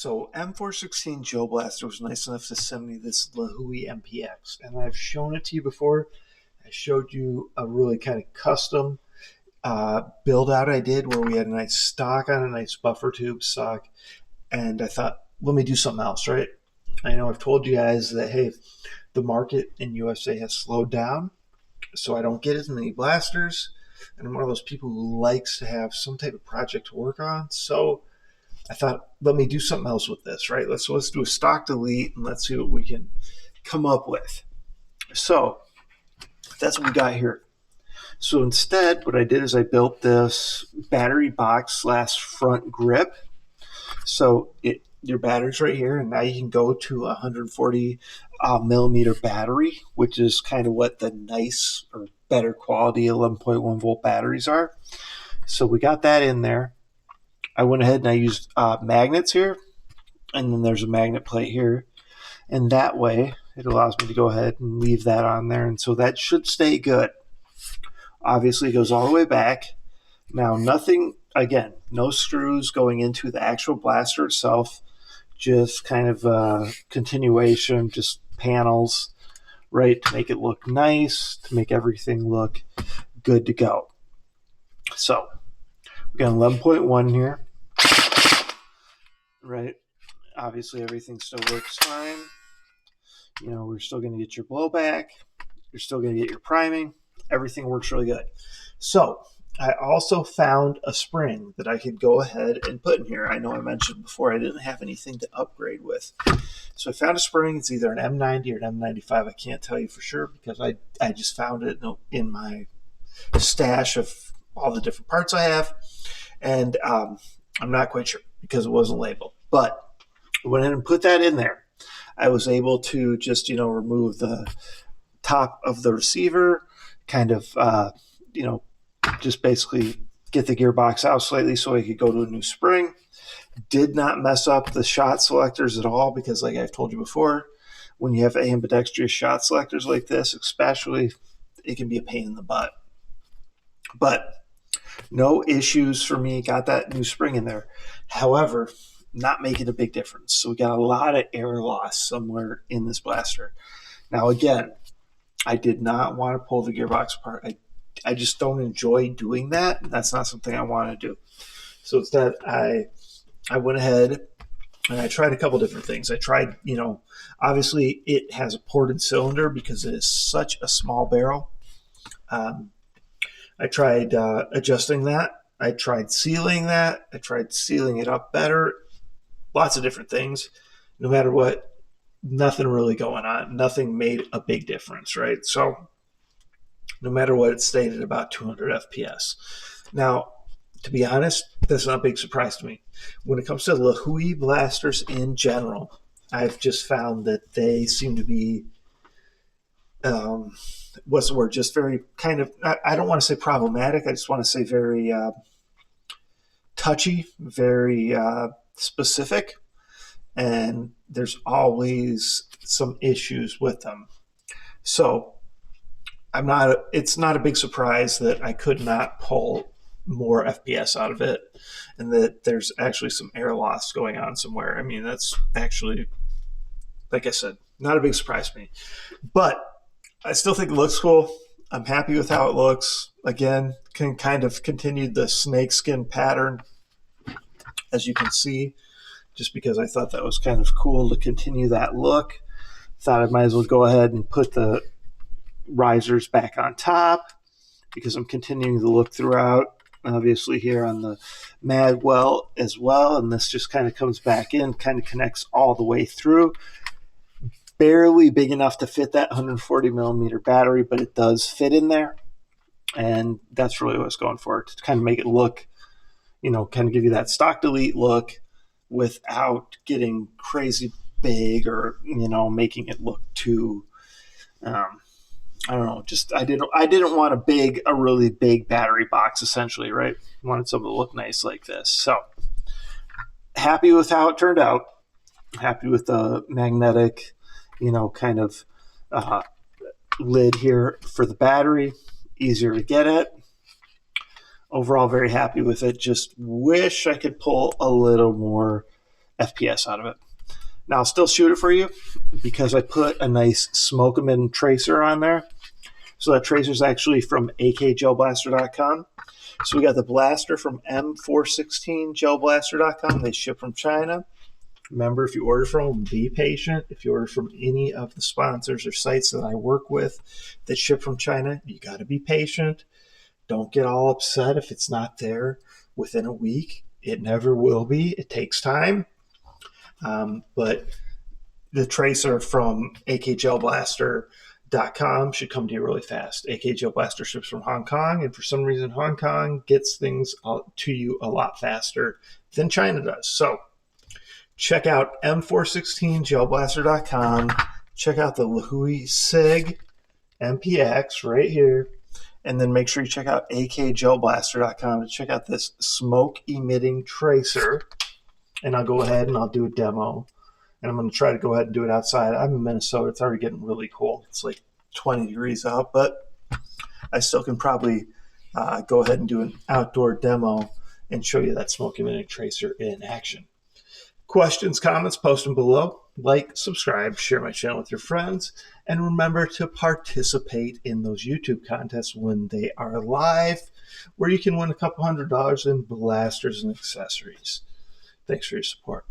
So M416gelblaster was nice enough to send me this Lahui MPX, and I've shown it to you before. I showed you a really kind of custom build out I did where we had a nice stock on a nice buffer tube stock, and I thought, let me do something else, right? I know I've told you guys that, hey, the market in USA has slowed down, so I don't get as many blasters, and I'm one of those people who likes to have some type of project to work on. So I thought, let me do something else with this, right? Let's do a stock delete and let's see what we can come up with. So that's what we got here. So instead, what I did is I built this battery box / front grip. So your battery's right here, and now you can go to a 140 millimeter battery, which is kind of what the nice or better quality 11.1 volt batteries are. So we got that in there. I went ahead and I used magnets here, and then there's a magnet plate here, and that way it allows me to go ahead and leave that on there, and so that should stay good. Obviously it goes all the way back. Now nothing, again, no screws going into the actual blaster itself, just kind of a continuation, just panels, right, to make it look nice, to make everything look good to go. So we got 11.1 here, right? Obviously everything still works fine. You know, we're still going to get your blowback. You're still going to get your priming. Everything works really good. So I also found a spring that I could go ahead and put in here. I know I mentioned before I didn't have anything to upgrade with. So I found a spring. It's either an M90 or an M95. I can't tell you for sure because I just found it in my stash of all the different parts I have. And I'm not quite sure because it wasn't labeled. But I went in and put that in there. I was able to just, remove the top of the receiver, kind of, just basically get the gearbox out slightly so I could go to a new spring. Did not mess up the shot selectors at all because, like I've told you before, when you have ambidextrous shot selectors like this, especially, it can be a pain in the butt. But no issues for me. Got that new spring in there. However, not making a big difference. So we got a lot of air loss somewhere in this blaster. Now, again, I did not want to pull the gearbox apart. I just don't enjoy doing that. That's not something I want to do. So instead, I went ahead and I tried a couple different things. I tried, obviously it has a ported cylinder because it is such a small barrel. I tried adjusting that. I tried sealing that. I tried sealing it up better. Lots of different things. No matter what, nothing really going on. Nothing made a big difference, right? So no matter what, it stayed at about 200 FPS. Now, to be honest, that's not a big surprise to me. When it comes to Lahui blasters in general, I've just found that they seem to be, what's the word, just very kind of, I don't want to say problematic, I just want to say very touchy, very specific, and there's always some issues with them. So it's not a big surprise that I could not pull more FPS out of it and that there's actually some air loss going on somewhere. I mean, that's actually, like I said, not a big surprise to me. But I still think it looks cool. I'm happy with how it looks. Again, can kind of continue the snakeskin pattern, as you can see, just because I thought that was kind of cool to continue that look. Thought I might as well go ahead and put the risers back on top because I'm continuing the look throughout. Obviously here on the magwell as well, and this just kind of comes back in, kind of connects all the way through. Barely big enough to fit that 140 millimeter battery, but it does fit in there, and that's really what I was going for, to kind of make it look, kind of give you that stock delete look without getting crazy big or making it look too I don't know, just I didn't want a really big battery box, essentially, right? I wanted something to look nice like this. So happy with how it turned out. Happy with the magnetic, kind of lid here for the battery. Easier to get at. Overall, very happy with it. Just wish I could pull a little more FPS out of it. Now I'll still shoot it for you because I put a nice smoke emitting tracer on there. So that tracer is actually from akgellblaster.com. So we got the blaster from M416gelblaster.com. They ship from China. Remember, if you order from them, be patient. If you order from any of the sponsors or sites that I work with that ship from China, you got to be patient. Don't get all upset if it's not there within a week. It never will be. It takes time. But the tracer from akgellblaster.com should come to you really fast. AK Gellblaster ships from Hong Kong, and for some reason, Hong Kong gets things to you a lot faster than China does. So check out M416gelblaster.com. Check out the Lahui SIG MPX right here. And then make sure you check out akgellblaster.com to check out this smoke emitting tracer. And I'll go ahead and I'll do a demo. And I'm going to try to go ahead and do it outside. I'm in Minnesota. It's already getting really cold. It's like 20 degrees out, but I still can probably go ahead and do an outdoor demo and show you that smoke emitting tracer in action. Questions, comments, post them below. Like, subscribe, share my channel with your friends, and remember to participate in those YouTube contests when they are live, where you can win a couple $100 in blasters and accessories. Thanks for your support.